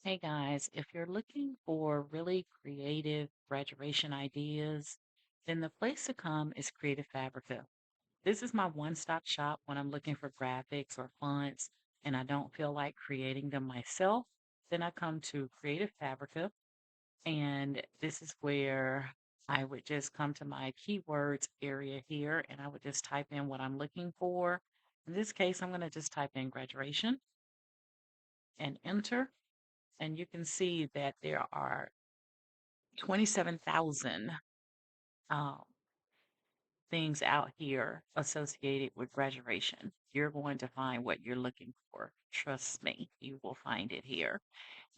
Hey guys, if you're looking for really creative graduation ideas, then the place to come is Creative Fabrica. This is my one-stop shop when I'm looking for graphics or fonts and I don't feel like creating them myself. Then I come to Creative Fabrica, and this is where I would just come to my keywords area here and I would just type in what I'm looking for. In this case, I'm going to just type in graduation and enter. And you can see that there are 27,000 um, things out here associated with graduation. You're going to find what you're looking for. Trust me, you will find it here.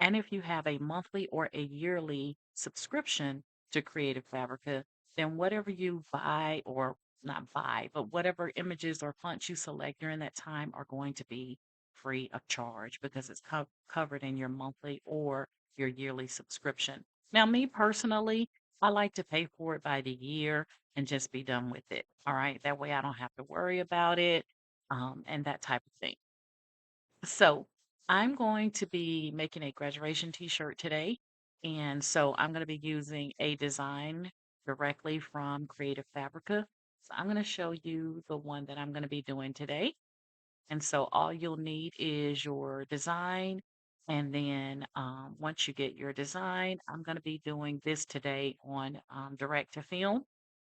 And if you have a monthly or a yearly subscription to Creative Fabrica, then whatever you buy or not buy, but whatever images or fonts you select during that time are going to be free of charge because it's covered in your monthly or your yearly subscription. Now, me personally, I like to pay for it by the year and just be done with it. All right. That way I don't have to worry about it and that type of thing. So I'm going to be making a graduation t-shirt today. And so I'm going to be using a design directly from Creative Fabrica. So I'm going to show you the one that I'm going to be doing today. And so all you'll need is your design. And then once you get your design, I'm going to be doing this today on direct to film.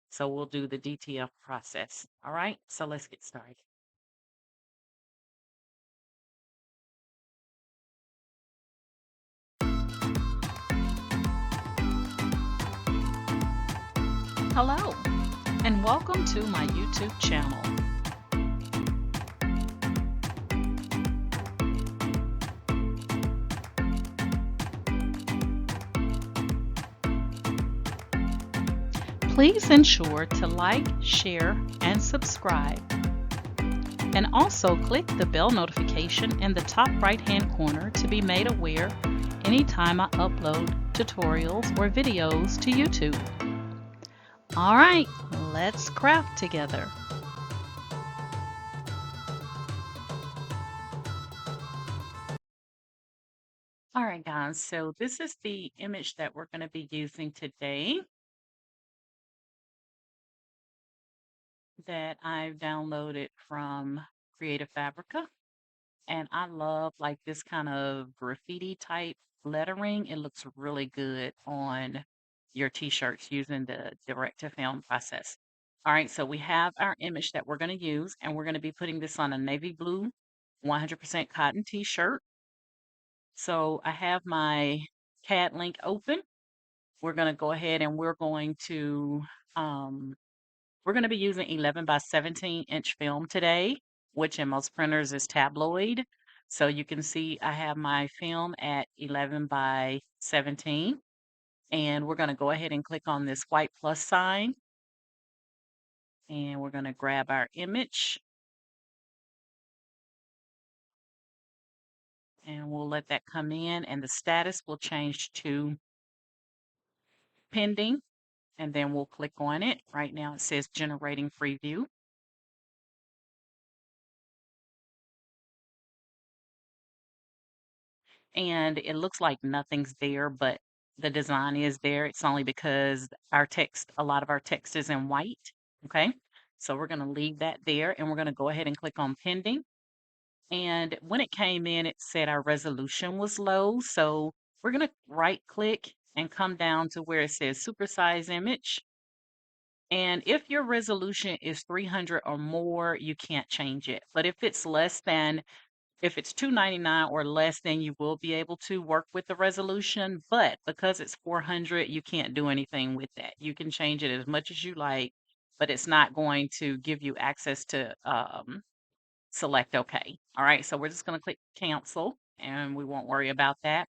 So we'll do the DTF process. All right. So let's get started. Hello, and welcome to my YouTube channel. Please ensure to like, share, and subscribe. And also click the bell notification in the top right-hand corner to be made aware anytime I upload tutorials or videos to YouTube. All right, let's craft together. All right, guys, so this is the image that we're going to be using today that I've downloaded from Creative Fabrica. And I love like this kind of graffiti type lettering. It looks really good on your t-shirts using the direct to film process. All right, so we have our image that we're going to use, and we're going to be putting this on a navy blue 100% cotton t-shirt. So I have my CAD link open. We're going to go ahead and um, we're going to be using 11 by 17 inch film today, which in most printers is tabloid. So you can see I have my film at 11 by 17. And we're going to go ahead and click on this white plus sign. And we're going to grab our image. And we'll let that come in. And the status will change to pending. And then we'll click on it. Right now it says generating preview. And it looks like nothing's there, but the design is there. It's only because a lot of our text is in white. Okay. So we're going to leave that there and we're going to go ahead and click on pending. And when it came in, it said our resolution was low. So we're going to right click and come down to where it says supersize image. And if your resolution is 300 or more, you can't change it. But if it's 299 or less, then you will be able to work with the resolution. But because it's 400, you can't do anything with that. You can change it as much as you like, but it's not going to give you access to select OK. All right, so we're just going to click cancel and we won't worry about that.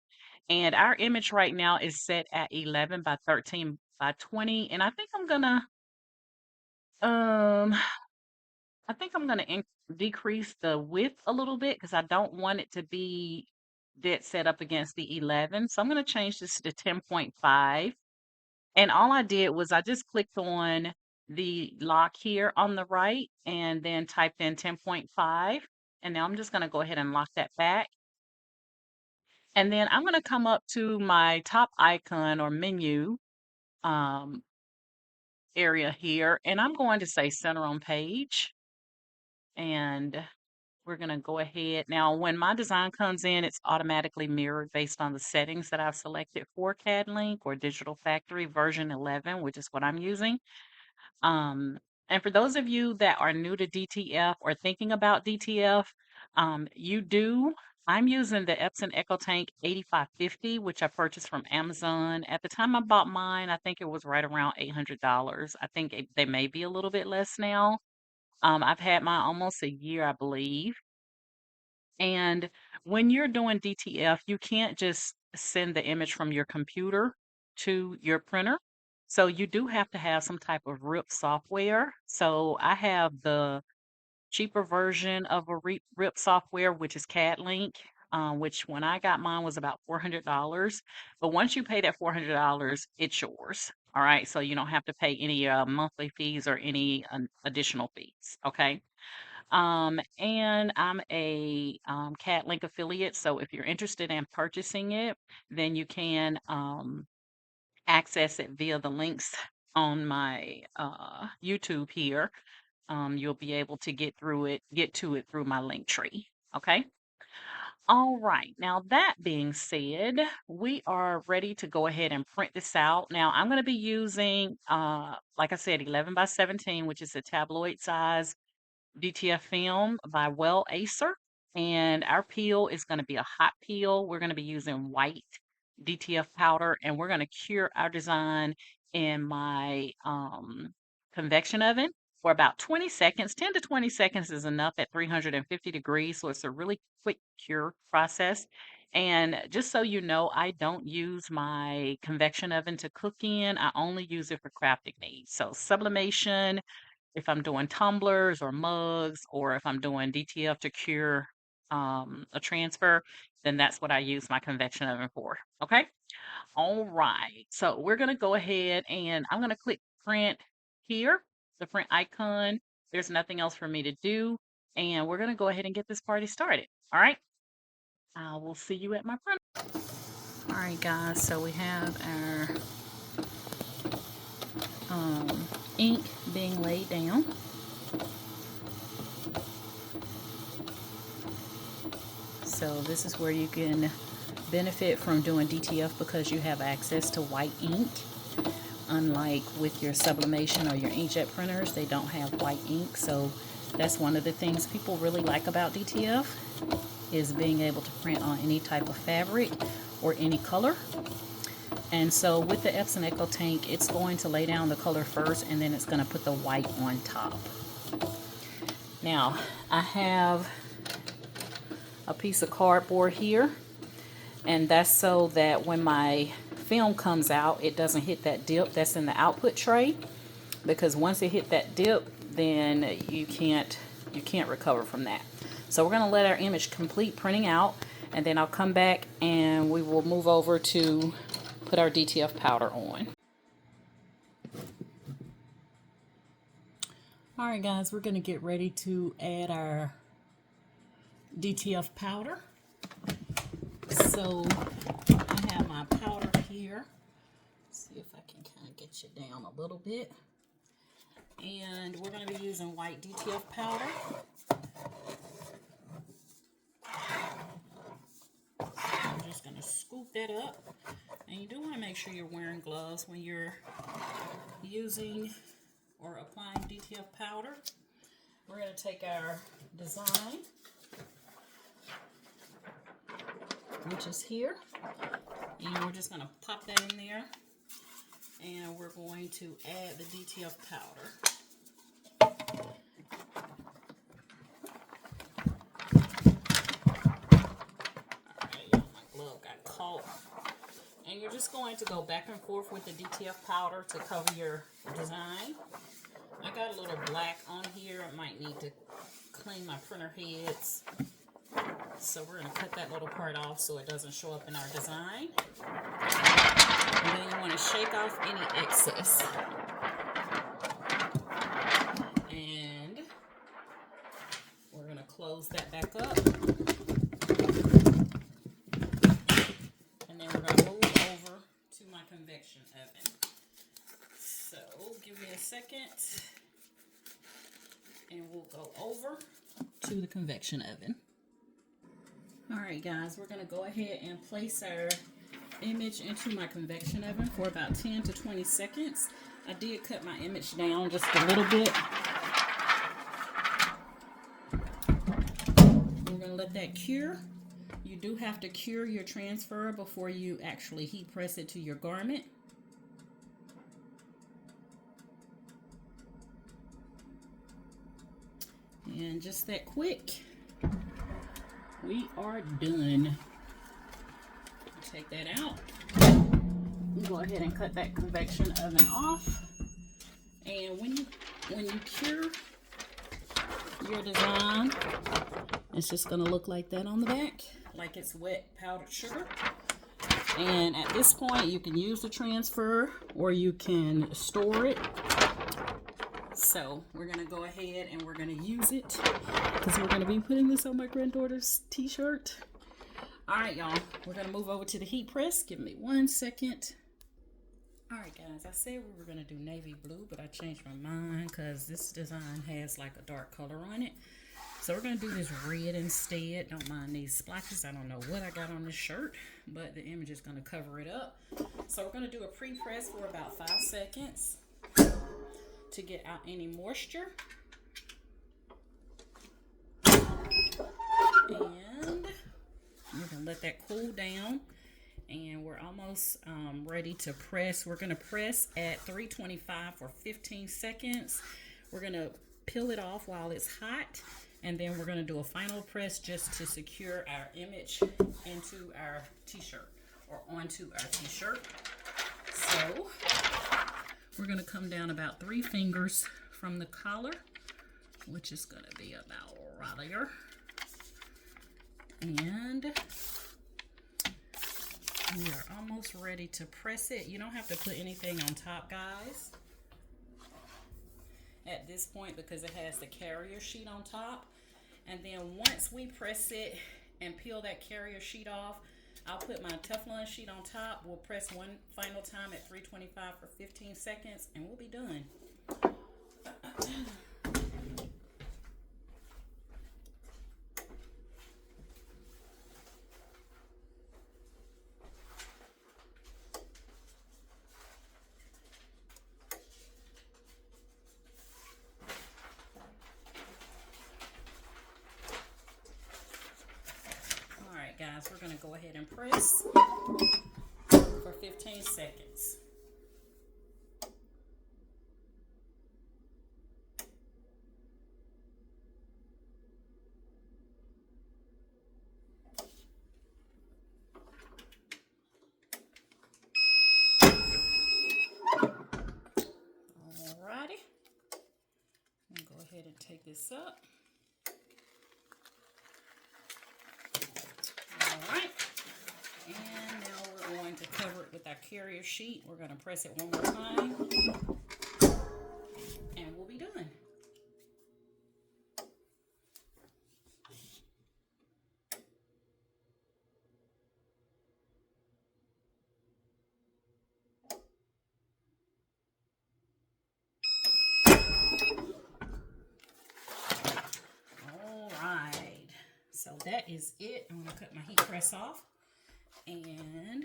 And our image right now is set at 11 by 13 by 20. And um, I think I'm going to decrease the width a little bit because I don't want it to be dead set up against the 11. So I'm going to change this to 10.5. And all I did was I just clicked on the lock here on the right and then typed in 10.5. And now I'm just going to go ahead and lock that back. And then I'm going to come up to my top icon or menu um, area here, and I'm going to say center on page. And we're going to go ahead. Now, when my design comes in, it's automatically mirrored based on the settings that I've selected for CAD-Link or Digital Factory version 11, which is what I'm using. Um, and for those of you that are new to DTF or thinking about DTF, I'm using the Epson EcoTank 8550, which I purchased from Amazon. At the time I bought mine, I think it was right around $800. I think they may be a little bit less now. I've had mine almost a year, I believe. And when you're doing DTF, you can't just send the image from your computer to your printer. So you do have to have some type of RIP software. So I have the cheaper version of a RIP software, which is CAD-Link, which when I got mine was about $400. But once you pay that $400, it's yours. All right. So you don't have to pay any monthly fees or any additional fees. Okay. And I'm a CAD-Link affiliate. So if you're interested in purchasing it, then you can access it via the links on my YouTube here. You'll be able to get to it through my link tree. Okay. All right. Now that being said, we are ready to go ahead and print this out. Now I'm going to be using, like I said, 11 by 17, which is a tabloid size DTF film by Well Acer. And our peel is going to be a hot peel. We're going to be using white DTF powder, and we're going to cure our design in my convection oven for about 20 seconds. 10 to 20 seconds is enough at 350 degrees. So it's a really quick cure process. And just so you know, I don't use my convection oven to cook in. I only use it for crafting needs. So sublimation, if I'm doing tumblers or mugs, or if I'm doing DTF to cure a transfer, then that's what I use my convection oven for. Okay. All right. So we're going to go ahead and I'm going to click print here, the print icon. There's nothing else for me to do. And we're going to go ahead and get this party started. All right. I will see you at my print. All right, guys. So we have our ink being laid down. So this is where you can benefit from doing DTF because you have access to white ink. Unlike with your sublimation or your inkjet printers, they don't have white ink. So that's one of the things people really like about DTF, is being able to print on any type of fabric or any color. And so with the Epson EcoTank, it's going to lay down the color first, and then it's going to put the white on top. Now, I have a piece of cardboard here, and that's so that when my film comes out, it doesn't hit that dip that's in the output tray, because once it hit that dip, then you can't recover from that. So we're going to let our image complete printing out, and then I'll come back and we will move over to put our DTF powder on. All right, guys, we're going to get ready to add our DTF powder. So I have my powder here. Let's see if I can kind of get you down a little bit. And we're going to be using white DTF powder. I'm just going to scoop that up. And you do want to make sure you're wearing gloves when you're using or applying DTF powder. We're going to take our design, which is here, and we're just going to pop that in there, and we're going to add the DTF powder. Alright, my glove got caught. And you're just going to go back and forth with the DTF powder to cover your design. I got a little black on here. I might need to clean my printer heads. So we're going to cut that little part off so it doesn't show up in our design. And then you want to shake off any excess. And we're going to close that back up. convection oven. So give me a second and we'll go over to the convection oven. All right, guys, we're going to go ahead and place our image into my convection oven for about 10 to 20 seconds. I did cut my image down just a little bit. We're going to let that cure. You do have to cure your transfer before you actually heat press it to your garment. And just that quick, we are done. Take that out. Go ahead and cut that convection oven off. And when you cure your design, it's just gonna look like that on the back, like it's wet powdered sugar. And at this point, you can use the transfer or you can store it. So we're gonna go ahead and we're gonna use it because we're gonna be putting this on my granddaughter's t-shirt. All right, y'all, we're gonna move over to the heat press. Give me 1 second. All right, guys, I said we were gonna do navy blue, but I changed my mind because this design has like a dark color on it. So we're gonna do this red instead. Don't mind these splotches. I don't know what I got on this shirt, but the image is gonna cover it up. So we're gonna do a pre-press for about 5 seconds to get out any moisture. And we're gonna let that cool down. And we're almost ready to press. We're gonna press at 325 for 15 seconds. We're gonna peel it off while it's hot. And then we're gonna do a final press just to secure our image into our t-shirt or onto our t-shirt. So we're gonna come down about 3 fingers from the collar, which is gonna be about right there. And we are almost ready to press it. You don't have to put anything on top, guys, at this point because it has the carrier sheet on top. And then once we press it and peel that carrier sheet off, I'll put my Teflon sheet on top. We'll press one final time at 325 for 15 seconds and we'll be done. Guys, we're going to go ahead and press for 15 seconds. Alrighty. I'm going to go ahead and take this up. Alright, and now we're going to cover it with our carrier sheet. We're going to press it one more time, and we'll be done. Alright, so that is it. I'm going to cut my heat press off. And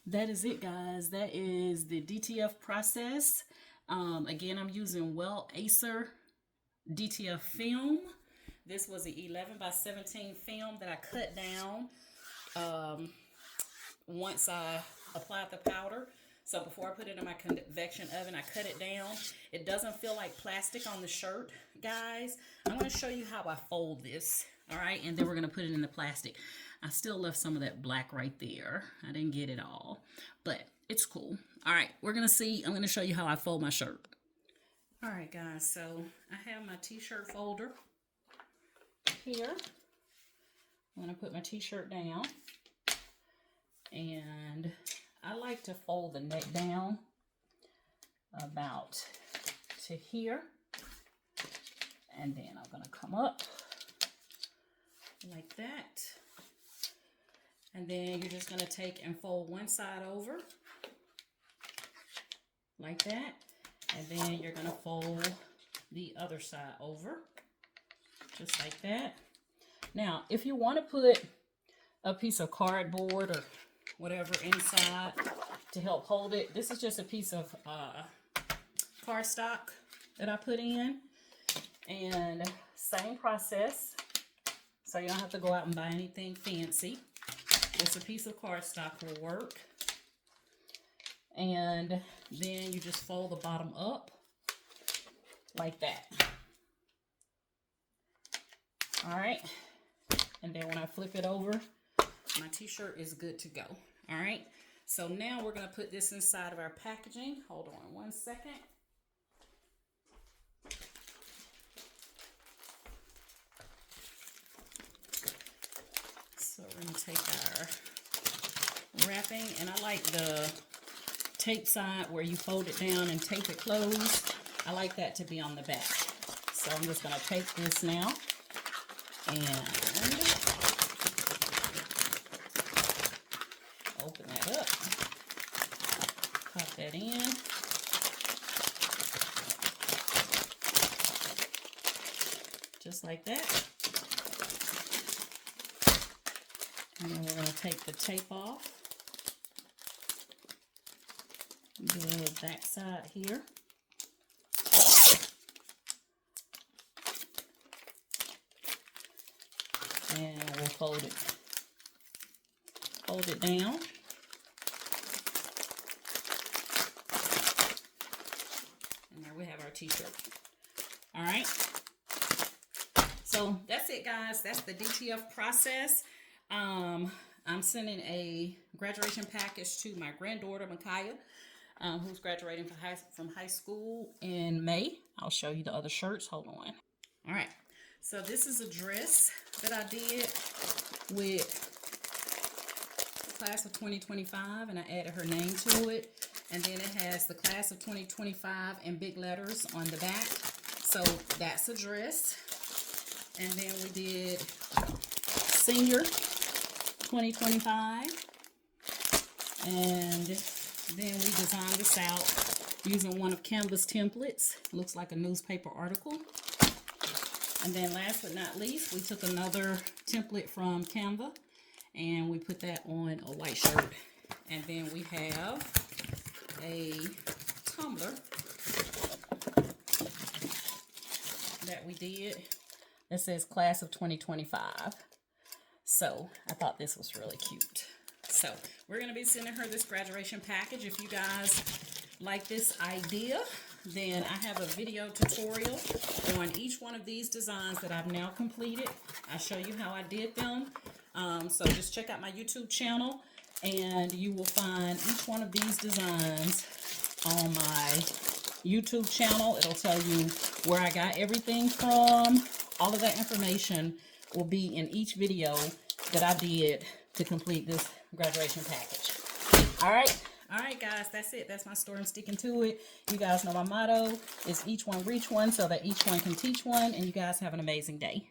that is it, guys. That is the DTF process. Again, I'm using Well Acer DTF film. This was an 11 by 17 film that I cut down once I applied the powder. So before I put it in my convection oven, I cut it down. It doesn't feel like plastic on the shirt, guys. I'm going to show you how I fold this. All right, and then we're going to put it in the plastic. I still left some of that black right there. I didn't get it all, but it's cool. All right, we're going to see. I'm going to show you how I fold my shirt. All right, guys, so I have my t-shirt folder here. I'm going to put my t-shirt down, and I like to fold the neck down about to here, and then I'm going to come up like that, and then you're just going to take and fold one side over like that. And then you're going to fold the other side over, just like that. Now, if you want to put a piece of cardboard or whatever inside to help hold it, this is just a piece of cardstock that I put in. And same process, so you don't have to go out and buy anything fancy. Just a piece of cardstock will work. And then you just fold the bottom up like that. All right, and then when I flip it over, my t-shirt is good to go. All right, so now we're going to put this inside of our packaging. Hold on one second. So we're going to take our wrapping, and I like the tape side where you fold it down and tape it closed. I like that to be on the back. So I'm just going to take this now and open that up, pop that in, just like that. And then we're going to take the tape off, do the back side here. And we'll fold it down. And there we have our t-shirt. All right. So that's it, guys. That's the DTF process. I'm sending a graduation package to my granddaughter, Micaiah, who's graduating from high school in May. I'll show you the other shirts. Hold on. All right. So this is a dress that I did with class of 2025, and I added her name to it. And then it has the class of 2025 in big letters on the back. So that's a dress. And then we did senior 2025. And then we designed this out using one of Canva's templates. Looks like a newspaper article. And then last but not least, we took another template from Canva and we put that on a white shirt. And then we have a tumbler that we did that says class of 2025. So I thought this was really cute. So we're going to be sending her this graduation package. If you guys like this idea, then I have a video tutorial on each one of these designs that I've now completed. I'll show you how I did them. So just check out my YouTube channel and you will find each one of these designs on my YouTube channel. It'll tell you where I got everything from. All of that information will be in each video that I did to complete this graduation package. All right, guys, that's it. That's my story. I'm sticking to it. You guys know my motto is each one reach one so that each one can teach one. And you guys have an amazing day.